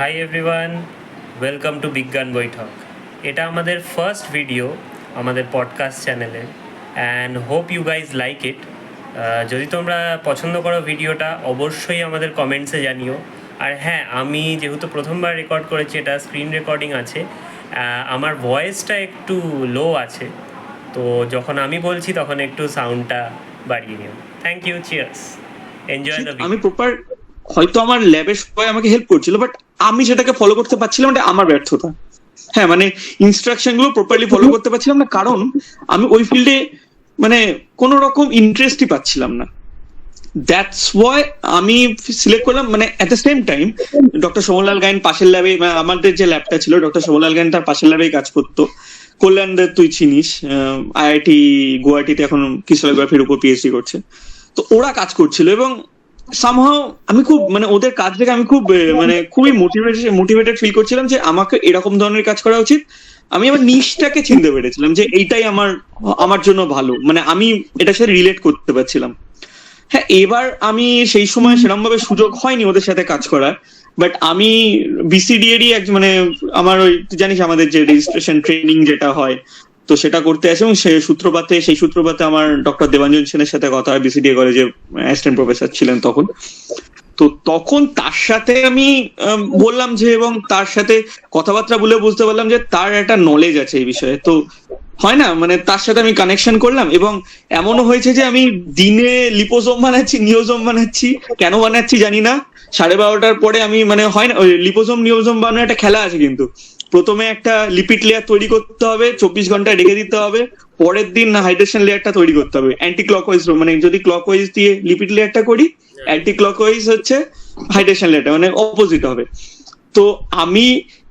Hi everyone, welcome to বিজ্ঞান বৈঠক। এটা আমাদের ফার্স্ট ভিডিও আমাদের পডকাস্ট চ্যানেলে, and hope you guys like it. যদি তোমরা পছন্দ করো ভিডিওটা, অবশ্যই আমাদের কমেন্টসে জানিও। আর হ্যাঁ, আমি যেহেতু প্রথমবার রেকর্ড করেছি, এটা স্ক্রিন রেকর্ডিং আছে, আমার ভয়েসটা একটু লো আছে, তো যখন আমি বলছি তখন একটু সাউন্ডটা বাড়িয়ে নিও। Thank you, cheers, enjoy the আমি ভিডিও। প্রপার হয়তো আমার ল্যাবের সবাই আমাকে হেল্প করছিল, বাট আমি সেটাকে ফলো করতে পারছিলাম, এটা আমার ব্যর্থতা। হ্যাঁ, মানে ইনস্ট্রাকশন গুলো প্রপারলি ফলো করতে পারছিলাম না, কারণ আমি ওই ফিল্ডে মানে কোন রকম ইন্টারেস্টই পাচ্ছিলাম না। দ্যাটস ওয়াই আমি সিলেক্ট করলাম। মানে at the same time doctor Somlal Gayen পাশের ল্যাবে, আমাদের যে ল্যাবটা ছিল ডক্টর সোমলাল গায়েন তার পাশের ল্যাবেই কাজ করতো। কল্যাণদের তুই চিনিস, আইআইটি গুয়াহাটিতে এখন ক্রিস্টালোগ্রাফির উপর পিএইচডি করছে। তো ওরা কাজ করছিল এবং সামহাও আমি খুব মানে ওদের কাজ থেকে আমি খুব মানে খুবই মোটিভেটেড ফিল করছিলাম যে আমাকে এরকম ধরনের কাজ করা উচিত। আমি আমার নিশটাকে চিনতে পেরেছিলাম যে এইটাই আমার আমার জন্য ভালো, মানে আমি এটার সাথে রিলেট করতে পারছিলাম। হ্যাঁ, এবার আমি সেই সময় সেরকম ভাবে সুযোগ হয়নি ওদের সাথে কাজ করার, বাট আমি বিসিডিএরই এক মানে আমার ওই তুই জানিস আমাদের যে রেজিস্ট্রেশন ট্রেনিং যেটা হয়, তো সেটা করতে আসে এবং সেই সূত্রপাতে আমার ডক্টর দেবাঞ্জন সেনের সাথে কথা হয়। বিসিডিএ কলেজে অ্যাসিস্ট্যান্ট প্রফেসর ছিলেন তখন। তো তখন তার সাথে আমি বললাম যে, এবং তার সাথে কথাবার্তা বলে বুঝতে পারলাম যে তার একটা নলেজ আছে এই বিষয়ে। তো হয় না, মানে তার সাথে আমি কানেকশন করলাম এবং এমনও হয়েছে যে আমি দিনে লিপোজোম বানাচ্ছি, নিওজোম বানাচ্ছি। কেন বানাচ্ছি জানি না। 12:30টার পরে আমি মানে হয় না, ওই লিপোজোম নিওজোম বানানোর একটা খেলা আছে, কিন্তু প্রথমে একটা লিপিড লেয়ার তৈরি করতে হবে, 24 ঘন্টা রেখে দিতে হবে, পরের দিন হাইড্রেশন লেয়ারটা তৈরি করতে হবে অ্যান্টি ক্লকওয়াইজ। মানে যদি ক্লকওয়াইজ দিয়ে লিপিড লেয়ারটা করি, অ্যান্টি ক্লকওয়াইজ হচ্ছে হাইড্রেশন লেয়ারটা, মানে অপোজিট হবে। তো আমি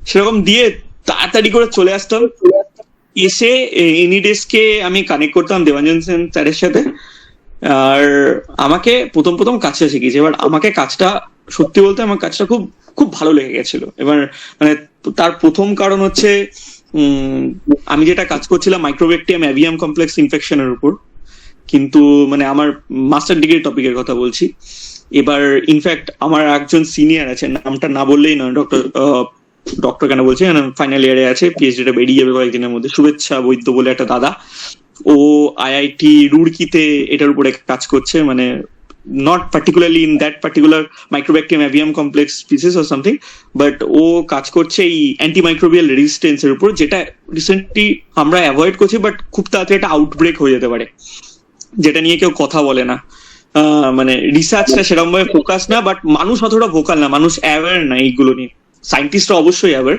সেরকম দিয়ে তাড়াতাড়ি করে চলে আসতাম, এসে এনিডেস্কে আমি কানেক্ট করতাম দেবাঞ্জন সেন স্যারের সাথে। আর আমাকে প্রথম প্রথম কাজটা শিখিয়েছে। এবার আমাকে কাজটা সত্যি বলতে আমার কাজটা খুব খুব ভালো লেগে গেছিল। এবার মানে তার প্রথম কারণ হচ্ছে আমি যেটা কাজ করছিলাম মাইক্রোব্যাকটেরিয়াম অ্যাভিয়াম কমপ্লেক্স ইনফেকশনের উপর, কিন্তু মানে আমার মাস্টার ডিগ্রি টপিকের কথা বলছি। এবার ইনফ্যাক্ট আমার একজন সিনিয়র আছে, নামটা না বললেই নয়, ডক্টর কেন বলছি, ফাইনাল ইয়ারে আছে, পিএইচডিটা বেরিয়ে যাবে কয়েকদিনের মধ্যে, শুভেচ্ছা বৈদ্য বলে একটা দাদা। ও আইআইটি রুড়কিতে এটার উপরে কাজ করছে, মানে not particularly in that particular mycobacterium avium complex species or something, but ও কাজ করছে এই অ্যান্টিমাইক্রোবিয়াল রেজিস্ট্যান্সের উপর, যেটা রিসেন্টলি আমরা অ্যাভয়েড করছি, বাট খুব তাড়াতাড়ি একটা আউটব্রেক হয়ে যেতে পারে, যেটা নিয়ে কেউ কথা বলে না। মানে রিসার্চটা সেরকম ভাবে ফোকাস না, বাট মানুষ অতটা ভোকাল না, মানুষ অ্যাওয়ার না এইগুলো নিয়ে। সায়েন্টিস্টরা অবশ্যই অ্যাওয়ার,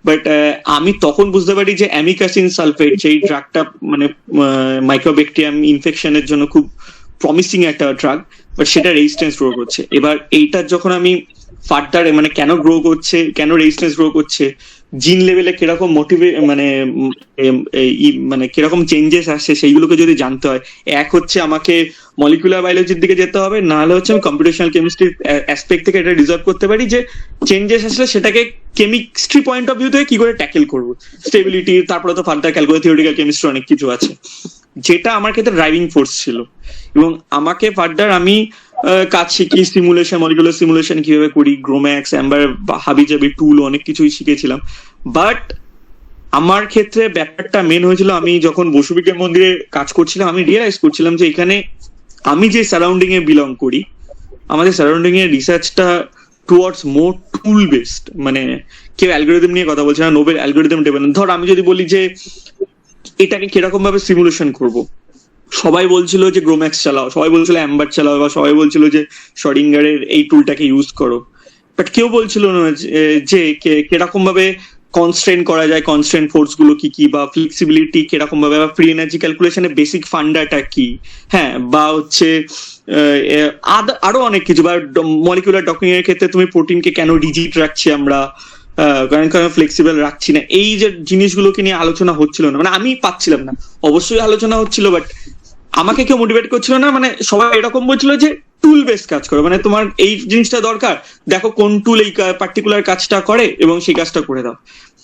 বাট আমি তখন বুঝতে পারি যে অ্যামিকাসিন সালফেট যেই ড্রাগটা মানে মাইক্রোব্যাকটেরিয়াম ইনফেকশনের জন্য খুব প্রমিসিং একটা ড্রাগ, বাট সেটা রেজিস্ট্যান্স গ্রো করছে। এবার এইটার যখন আমি ফার্দার মানে কেন গ্রো করছে, কেন রেজিস্ট্যান্স গ্রো করছে, জিন লেভেলে কিরকম মানে মানে কিরকম চেঞ্জেস আসছে, সেইগুলোকে যদি জানতে হয়, এক হচ্ছে আমাকে মলিকুলার বায়োলজির দিকে যেতে হবে, না হলে হচ্ছে আমি কম্পিউটেশনাল কেমিস্ট্রির অ্যাসপেক্ট থেকে এটা রিজার্ভ করতে পারি যে চেঞ্জেস আসলে সেটাকে কেমিস্ট্রি পয়েন্ট অফ ভিউ থেকে কি করে ট্যাকেল করবো, স্টেবিলিটি, তারপরে তো ফার্দার ক্যালকুলাস থিওরিটিক্যাল কেমিস্ট্রি অনেক কিছু আছে, যেটা আমার ক্ষেত্রে ড্রাইভিং ফোর্স ছিল। এবং আমাকে ফার্দার আমি কাজ শিখি, সিমুলেশন, মলিকুলার সিমুলেশন কিভাবে করি, গ্রোম্যাক্স, অ্যাম্বার, হাবিজাবি টুল, অনেক কিছুই শিখেছিলাম। বাট আমার ক্ষেত্রে ব্যাপারটা মেন হয়েছিল, আমি যখন বসু বিজ্ঞান মন্দিরে কাজ করছিলাম, আমি রিয়েলাইজ করছিলাম যে এখানে আমি যে সারাউন্ডিং এ বিলং করি, আমাদের সারাউন্ডিং এর রিসার্চটা টুয়ার্ডস মোর টুল বেসড। মানে কেউ অ্যালগোরিদম নিয়ে কথা বলছে না, নোবেল অ্যালগোরিদম ডেভেলপ। ধর আমি যদি বলি যে এটাকে কিরকম ভাবে সিমুলেশন করব, সবাই বলছিল যে গ্রোম্যাক্স চালাও, সবাই বলছিল অ্যাম্বার চালাও, বা সবাই বলছিল যে শরিঙ্গারের এই টুলটাকে ইউজ করো, বাট কেউ বলছিল না যে কিরকম ভাবে কনস্ট্রেন্ট করা যায়, কনস্ট্রেন্ট ফোর্স গুলো কি কি, বা ফ্লেক্সিবিলিটি কিরকম ভাবে, বা ফ্রি এনার্জি ক্যালকুলেশনের বেসিক ফান্ডাটা কি, হ্যাঁ, বা হচ্ছে আরো অনেক কিছু, বা মলিকুলার ডকিং এর ক্ষেত্রে তুমি প্রোটিনকে কেন রিজিড রাখছি আমরা, কারণ ফ্লেক্সিবল রাখছি না, এই যে জিনিসগুলোকে নিয়ে আলোচনা হচ্ছিল না, মানে আমি পাচ্ছিলাম না। অবশ্যই আলোচনা হচ্ছিল, বাট আমাকে কেউ মোটিভেট করছিল না। মানে সবাই এরকম বলছিল যে টুল বেস কাজ করো, মানে তোমার এই জিনিসটা দরকার, দেখো কোন টুল এই পার্টিকুলার কাজটা করে এবং সেই কাজটা করে দাও।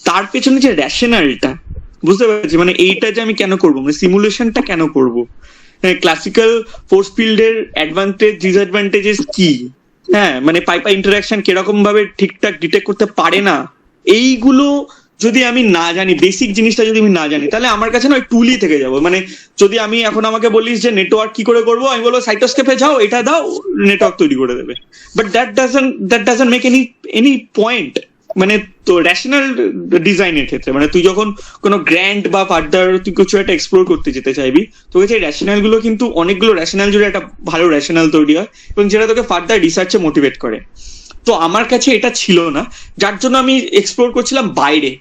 তার পেছনে যে র্যাশনালটা বুঝতে পারছি, মানে এইটা যে আমি কেন করবো, মানে সিমুলেশনটা কেন করবো, ক্লাসিক্যাল ফোর্স ফিল্ডের অ্যাডভান্টেজ ডিসঅ্যাডভান্টেজেস কি, হ্যাঁ মানে পাইপা ইন্টারাকশন কিরকম ভাবে ঠিকঠাক ডিটেক্ট করতে পারে না, এইগুলো যদি আমি না জানি, বেসিক জিনিসটা যদি আমি না জানি, তাহলে আমার কাছে না ওই টুলই থেকে যাবো। মানে যদি আমি এখন আমাকে বলিস যে নেটওয়ার্ক কি করে করবো, আমি বলবো সাইটোস্কেপে যাও, এটা দাও, নেটওয়ার্ক তৈরি করে দেবে। But that doesn't make any point. মানে তো রেশনাল ডিজাইনের ক্ষেত্রে, মানে তুই যখন কোনো গ্র্যান্ড বা ফার্দার তুই কিছু একটা এক্সপ্লোর করতে যেতে চাইবি, তোকে সেই রেশনাল গুলো কিন্তু অনেকগুলো রেশনাল জুড়ে একটা ভালো রেশনাল তৈরি হয়, এবং যেটা তোকে ফার্দার রিসার্চে মোটিভেট করে। তো আমার কাছে এটা ছিল না, যার জন্য আমি এক্সপ্লোর করছিলাম বাইরে।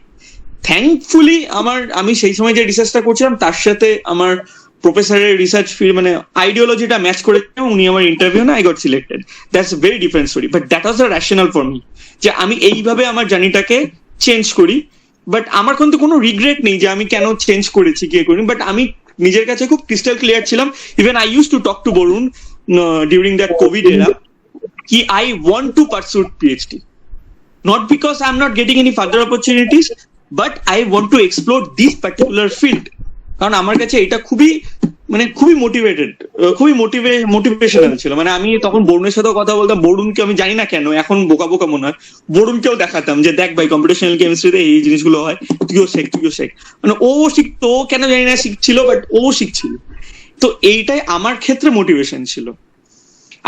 থ্যাঙ্কফুলি আমি সেই সময় যে রিসার্চটা করছিলাম তার সাথে আমার প্রফেসরের রিসার্চ ফিল্ড মানে আইডিওলজিটা ম্যাচ করে, উনি আমার ইন্টারভিউ না, I got selected. That's very different story, but that was the rational for me, যে আমি এইভাবে আমার জার্নিটাকে চেঞ্জ করি। বাট আমার কিন্তু কোনো রিগ্রেট নেই যে আমি কেন চেঞ্জ করেছি, কে করিনি। বাট আমি নিজের কাছে খুব ক্রিস্টাল ক্লিয়ার ছিলাম। Even I use to talk to Varun during that covid era, কি I want to pursue PhD, not because I'm not getting any further opportunities, but I want to explore this particular field. কারণ আমার কাছে এটা খুবই motivated, খুবই motivational ছিল। মানে আমি তখন বরুণের সাথেও কথা বলতাম, বরুণকে আমি জানি না কেন এখন বোকা বোকা মনে হয়, বরুণকেও দেখাতাম যে দেখ ভাই কম্পিউটেশনাল কেমিস্ট্রিতে এই জিনিসগুলো হয়, তুইও শেখ। মানে ও শিখতো, কেন জানি না শিখছিল, বাট ও শিখছিল। তো এইটাই আমার ক্ষেত্রে মোটিভেশন ছিল।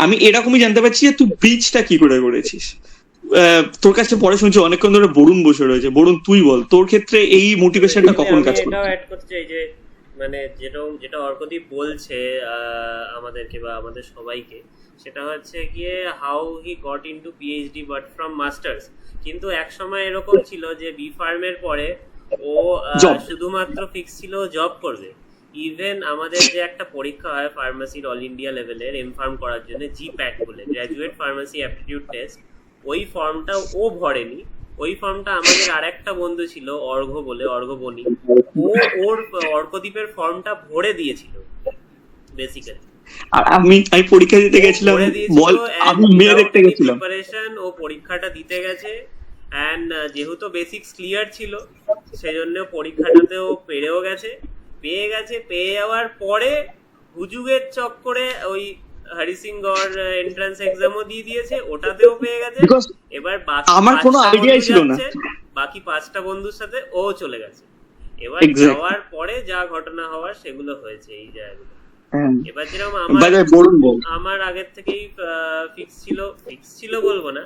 আমি এরকমই জানতে পারছি যে তুই ব্রিজটা কি করে করেছিস। তোর কাছে পরে শুনছি অনেকক্ষণ ধরে বরুণ বসে রয়েছে, বরুণ তুই বল তোর ক্ষেত্রে এই মোটিভেশনটা কখন কাজ করে? এটাও অ্যাড করতে চাই যে মানে যেটা অর্কদীপ বলছে আমাদেরকে বা আমাদের সবাইকে, সেটা হচ্ছে গিয়ে how he got into PhD but from masters. কিন্তু এক সময় এরকম ছিল যে বি ফার্মের পরে ও শুধুমাত্র ফিক্স ছিল জব করবে। ইভেন আমাদের যে একটা পরীক্ষা হয় ফার্মাসির অল ইন্ডিয়া লেভেলের এম ফার্ম করার জন্য, GPAT বলে, গ্র্যাজুয়েট ফার্মাসি অ্যাপটিটিউড টেস্ট, ওই ফর্মটা ও ভরেনি। ওই ফর্মটা আমাদের আর একটা বন্ধু ছিল অর্ঘবণী, ওর অর্কদীপের ফর্মটা ভরে দিয়েছিল বেসিক্যালি। আমি পরীক্ষা দিতে গেছিলাম, বল আমি মেয়ে দেখতে গেছিলাম, প্রিপারেশন ও পরীক্ষাটা দিতে গেছে। এন্ড যেহেতু বেসিক্স ক্লিয়ার ছিল সেজন্য পরীক্ষাটাতেও পেয়ে যাওয়ার পরে হুজুগের চক্করে ওই হরি সিং গড় এন্ট্রান্স এক্সামও দিয়ে দিয়েছে, ওটাতেও পেয়ে গেছে। এবার আমার কোনো আইডিয়াই ছিল না, বাকি 5টা বন্ধুর সাথে ও চলে গেছে। এবার যাওয়ার পরে যা ঘটনা হওয়ার সেগুলো হয়েছে এই জায়গাগুলো। এবার যেরকম আমার আগের থেকেই ফিক্স ছিল বলবো না,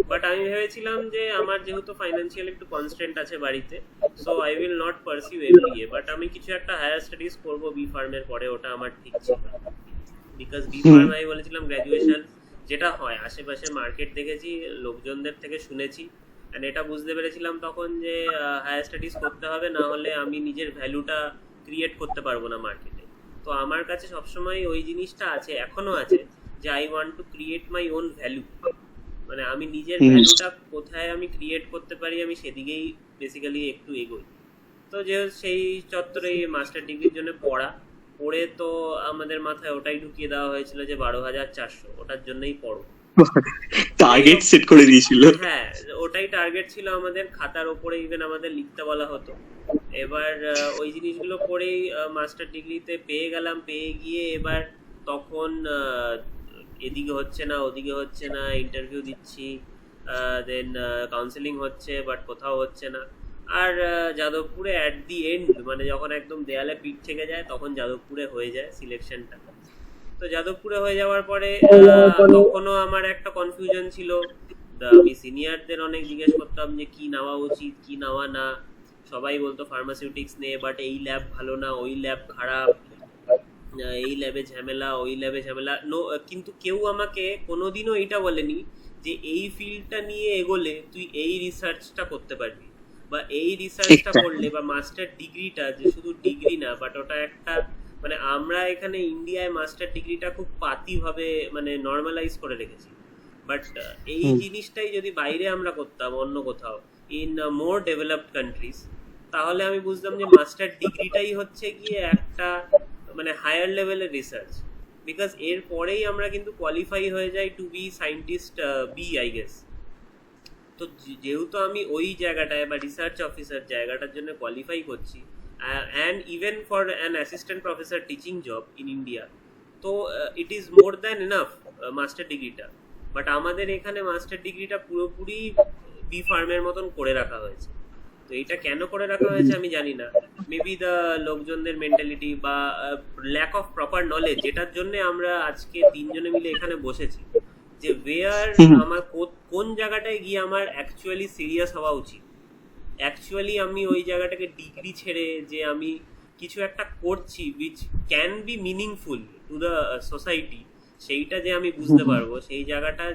বাট আমি ভেবেছিলাম যে আমার যেহেতু ফাইন্যান্সিয়াল একটু কনস্ট্রেন্ট আছে বাড়িতে, so I will not pursue MBA, but আমি কিছু একটা হায়ার স্টাডিজ করবো বি ফার্মের পরে, ওটা আমার ঠিক ছিল। বিকজ বি ফার্ম আমি বলেছিলাম গ্র্যাজুয়েশন যেটা হয়, আশেপাশে মার্কেট দেখেছি, লোকজনদের থেকে শুনেছি, এন্ড এটা বুঝতে পেরেছিলাম তখন যে হায়ার স্টাডিজ করতে হবে, না হলে আমি নিজের ভ্যালুটা ক্রিয়েট করতে পারবো না মার্কেটে। তো আমার কাছে সবসময় ওই জিনিসটা আছে, এখনো আছে, যে I want to create my own value. মানে আমি নিজের ভ্যালুটা কোথায় আমি ক্রিয়েট করতে পারি, আমি সেদিকেই বেসিক্যালি একটু এগোই। তো যে সেই চত্বরে মাস্টার ডিগ্রির জন্য পড়ে তো আমাদের মাথায় ওটাই ঢুকিয়ে দেওয়া হয়েছিল যে 12,400 ওটার জন্যই পড়ো, টার্গেট সেট করে দিয়েছিল। হ্যাঁ, ওটাই টার্গেট ছিল আমাদের, খাতার উপরে ইভেন আমাদের লিখতে বলা হতো। এবার ওই জিনিসগুলো করেই মাস্টার ডিগ্রিতে পেয়ে গিয়ে এবার তখন এদিকে হচ্ছে না ওদিকে হচ্ছে না, ইন্টারভিউ দিচ্ছি, দেন কাউন্সেলিং হচ্ছে, বাট কোথাও হচ্ছে না। আর যাদবপুরে অ্যাট দি এন্ড, মানে যখন একদম দেয়ালে পিঠ থেকে যায়, তখন যাদবপুরে হয়ে যায় সিলেকশনটা। তো যাদবপুরে হয়ে যাওয়ার পরে তখনও আমার একটা কনফিউশন ছিল। আমি সিনিয়রদের অনেক জিজ্ঞেস করতাম যে কি নেওয়া উচিত, কি নেওয়া না। সবাই বলতো ফার্মাসিউটিক্স নে, বাট এই ল্যাব ভালো না, ওই ল্যাব খারাপ, এই ল্যাবে ঝামেলা, ওই ল্যাবে ঝামেলা। কিন্তু কেউ আমাকে কোনোদিনও এইটা বলেনি যে এই ফিল্ডটা নিয়ে এগোলে তুই এই রিসার্চটা করতে পারবি, বা এই রিসার্চটা করলে, বা মাস্টার ডিগ্রিটা যে শুধু ডিগ্রি না, বাট ওটা একটা, মানে আমরা এখানে ইন্ডিয়ায় মাস্টার ডিগ্রিটা খুব পাতিভাবে মানে নর্মালাইজ করে রেখেছি। বাট এই জিনিসটাই যদি বাইরে আমরা করতাম অন্য কোথাও, ইন মোর ডেভেলপড কান্ট্রিজ, তাহলে আমি বুঝতাম যে মাস্টার ডিগ্রিটাই হচ্ছে গিয়ে একটা মানে হায়ার লেভেলের রিসার্চ। বিকজ এর পরেই আমরা কিন্তু কোয়ালিফাই হয়ে যাই to be scientist be, I guess. তো যেহেতু আমি ওই জায়গাটায় বা রিসার্চ অফিসার জায়গাটার জন্য কোয়ালিফাই করছি, and even for an assistant professor teaching job in India, so it is more than enough master degree টা। বাট আমাদের এখানে মাস্টার ডিগ্রিটা পুরোপুরি বি ফার্মের মতন করে রাখা হয়েছে। তো এইটা কেন করে রাখা হয়েছে আমি জানি না, মেবি দ্য লোকজনদের মেন্টালিটি বা ল্যাক অফ প্রপার নলেজ, যেটার জন্য আমরা আজকে তিনজনে মিলে এখানে বসেছি, যে ওয়েয়ার আমার কোন জায়গাটায় গিয়ে আমার অ্যাকচুয়ালি সিরিয়াস হওয়া উচিত, অ্যাকচুয়ালি আমি ওই জায়গাটাকে ডিগ্রি ছেড়ে যে আমি কিছু একটা করছি which can be meaningful to the society, সেইটা যে আমি বুঝতে পারবো সেই জায়গাটা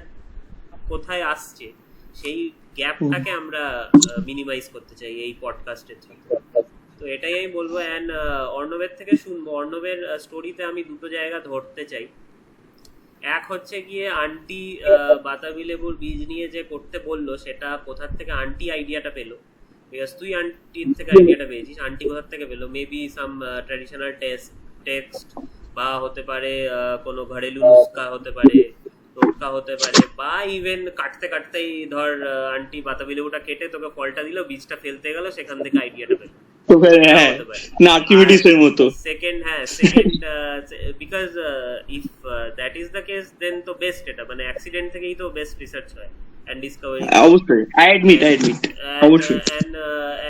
কোথায় আসছে, সেই গ্যাপটাকে আমরা মিনিমাইজ করতে চাই এই পডকাস্টের থ্রুতে। তো এটাই আমি বলবো। অ্যান্ড অর্ণবের থেকে শুনবো, অর্ণবের স্টোরিতে আমি দুটো জায়গা ধরতে চাই। এক হচ্ছে গিয়ে আন্টি বাতাবি লেবুর বীজ নিয়ে যে করতে বললো, সেটা কোথার থেকে আন্টি আইডিয়াটা পেলো, বিকজ তুই আন্টির থেকে আইডিয়াটা পেয়েছিস, আন্টি কোথার থেকে পেলো, মেবি সাম ট্র্যাডিশনাল টেক্সট বা হতে পারে কোনো ঘরেলু নুস্কা হতে পারে, টোটকা হতে পারে, বা ইভেন কাটতে কাটতেই ধর আন্টি বাতাবি লেবুটা কেটে তোকে ফলটা দিল, বীজটা ফেলতে গেল, সেখান থেকে আইডিয়াটা পেলো। না আর্কিমিডিসের মতো। Second because if that is the case then তো বেস্ট, এটা মানে অ্যাক্সিডেন্ট থেকেই তো বেস্ট রিসার্চ হয় এন্ড ডিসকভারি। অবশ্যই আই অ্যাডমিট অবশ্যই।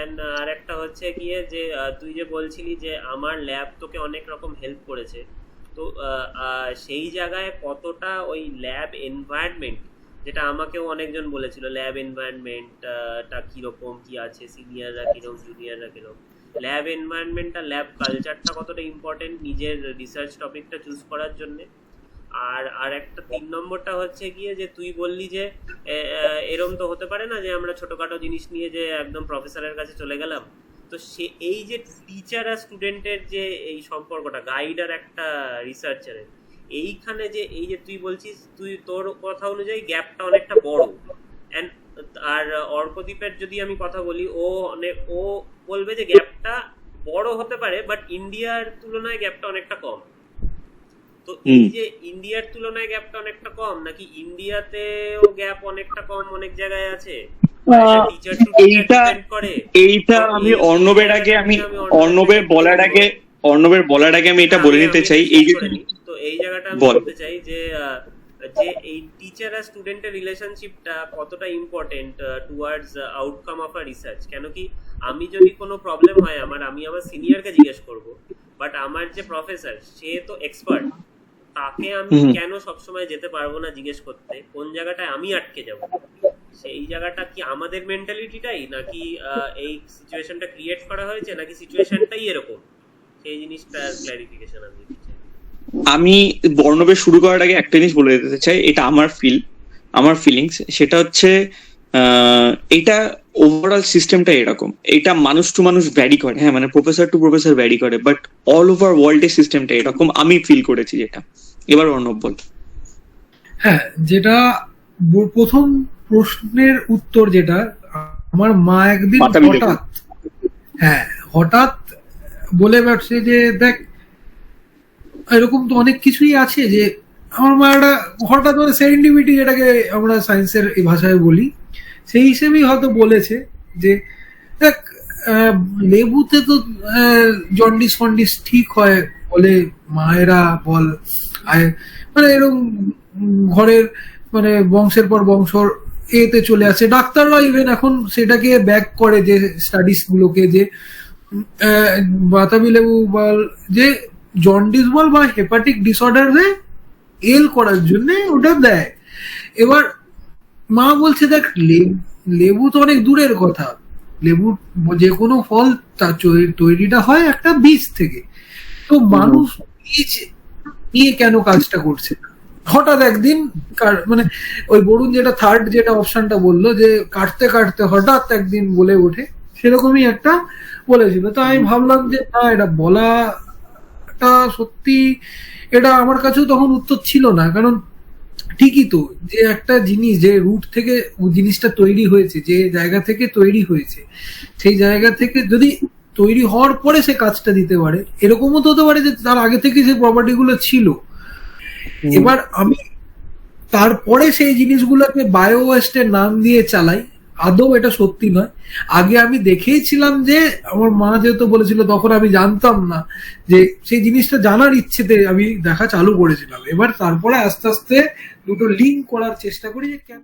এন্ড আরেকটা হচ্ছে গিয়ে যে তুই যে বলছিলি যে আমার ল্যাব তোকে অনেক রকম হেল্প করেছে, তো সেই জায়গায় কতটা ওই ল্যাব এনভায়রনমেন্ট, যেটা আমাকেও অনেকজন বলেছিল ল্যাব এনভায়রনমেন্টটা কিরকম কি আছে, সিনিয়ররা কিরকম জুনিয়ররা কিরকম, ল্যাব এনভায়রনমেন্টটা ল্যাব কালচারটা কতটা ইম্পর্টেন্ট নিজের রিসার্চ টপিকটা চুজ করার জন্য। আর একটা 3 নম্বরটা হচ্ছে গিয়ে যে তুই বললি যে এরম তো হতে পারে না যে আমরা ছোটখাটো জিনিস নিয়ে যে একদম প্রফেসরের কাছে চলে গেলাম। তো সে এই যে টিচার আর স্টুডেন্টের যে এই সম্পর্কটা, গাইড আর একটা রিসার্চারের, এইখানে যে এই যে তুই বলছিস, তুই তোর কথা অনুযায়ী গ্যাপটা অনেকটা বড়। আর অর্কদীপের যদি আমি কথা বলি, ও বলবে যে গ্যাপটা বড় হতে পারে বাট ইন্ডিয়ার তুলনায় গ্যাপটা অনেকটা কম। তো এই যে ইন্ডিয়ার তুলনায় গ্যাপটা অনেকটা কম, নাকি ইন্ডিয়াতেও গ্যাপ অনেকটা কম অনেক জায়গায় আছে? এইটা আমি অর্ণবের বলার আগে আমি এটা বলে নিতে চাই, এই যে তো এই জায়গাটা আমি বলতে চাই যে এই টিচার আর স্টুডেন্টের রিলেশনশিপটা কতটা important towards outcome of a research. কেন কি আমি যদি কোনো প্রবলেম হয় আমি আমার সিনিয়রকে জিজ্ঞেস করব, বাট আমার যে প্রফেসর সে তো এক্সপার্ট, তাকে আমি কেন সবসময় যেতে পারবো না জিজ্ঞেস করতে, কোন জায়গাটায় আমি আটকে যাব? সেই জায়গাটা কি আমাদের মেন্টালিটিটাই, নাকি এই সিচুয়েশনটা ক্রিয়েট করা হয়েছে, নাকি সিচুয়েশনটাই এরকম? সেই জিনিসটা ক্ল্যারিফিকেশন আমি বর্ণবে শুরু করার আগে একটা জিনিস বলে দিতে চাই, এটা আমার ফিলিংস, সেটা হচ্ছে এটা ওভারঅল সিস্টেমটা এরকম, এটা মানুষ টু মানুষ ভ্যারি করে, হ্যাঁ মানে প্রফেসর টু প্রফেসর ভ্যারি করে, বাট অল ওভার ওয়ার্ল্ডের সিস্টেমটা এরকম আমি ফিল করেছি যেটা। এবার অর্ণব বল। হ্যাঁ, যেটা প্রথম প্রশ্নের উত্তর, যেটা আমার মা একদিন হঠাৎ বলে বেড়ছে যে দেখ এরকম তো অনেক কিছুই আছে, যে আমার মা একটা হঠাৎ মানে সেরেন্ডিপিটি যেটাকে আমরা সায়েন্সের এই ভাষায় বলি, সেই হিসেবেই হয়তো বলেছে যে দেখ লেবুতে তো জন্ডিস ফন্ডিস ঠিক হয় বলে মায়েরা বল, মানে এরকম ঘরের মানে বংশের পর বংশ এতে চলে আসে। ডাক্তাররা ইভেন এখন সেটাকে ব্যাক করে যে স্টাডিজ গুলোকে, যে বাতাবি লেবু বল যে জন্ডিস বল বা হেপাটিক ডিসঅর্ডারে এল করার জন্য ওটা দেয়। এবার মা বলছে দেখ লেবু তো অনেক দূরের কথা, লেবু যে কোনো ফল তার তৈরিটা হয় একটা বীজ থেকে, তো মানুষ বীজ নিয়ে কেন কাজটা করছে না? হঠাৎ একদিন মানে ওই বরুণ যেটা থার্ড যেটা অপশনটা বললো যে কাটতে কাটতে হঠাৎ একদিন বলে ওঠে, সেরকমই একটা বলেছিল। তো আমি ভাবলাম যে না, এটা বলাটা সত্যি, এটা আমার কাছেও তখন উত্তর ছিল না, কারণ ঠিকই তো যে একটা জিনিস যে রুট থেকে জিনিসটা তৈরি হয়েছে, যে জায়গা থেকে তৈরি হয়েছে, সেই জায়গা থেকে যদি তৈরি হওয়ার পরে সে কাজটা দিতে পারে, এরকমও তো হতে পারে যে তার আগে থেকে যে প্রপার্টি গুলো ছিল, এবার আমি তারপরে সেই জিনিসগুলোকে বায়ো ওয়েস্টের নাম দিয়ে চালাই, আদৌ এটা সত্যি নয়। আগে আমি দেখেইছিলাম, যে আমার মা যেহেতু বলেছিল তখন আমি জানতাম না, যে সেই জিনিসটা জানার ইচ্ছেতে আমি দেখা চালু করেছিলাম। এবার তারপরে আস্তে আস্তে দুটো লিঙ্ক করার চেষ্টা করি যে কেন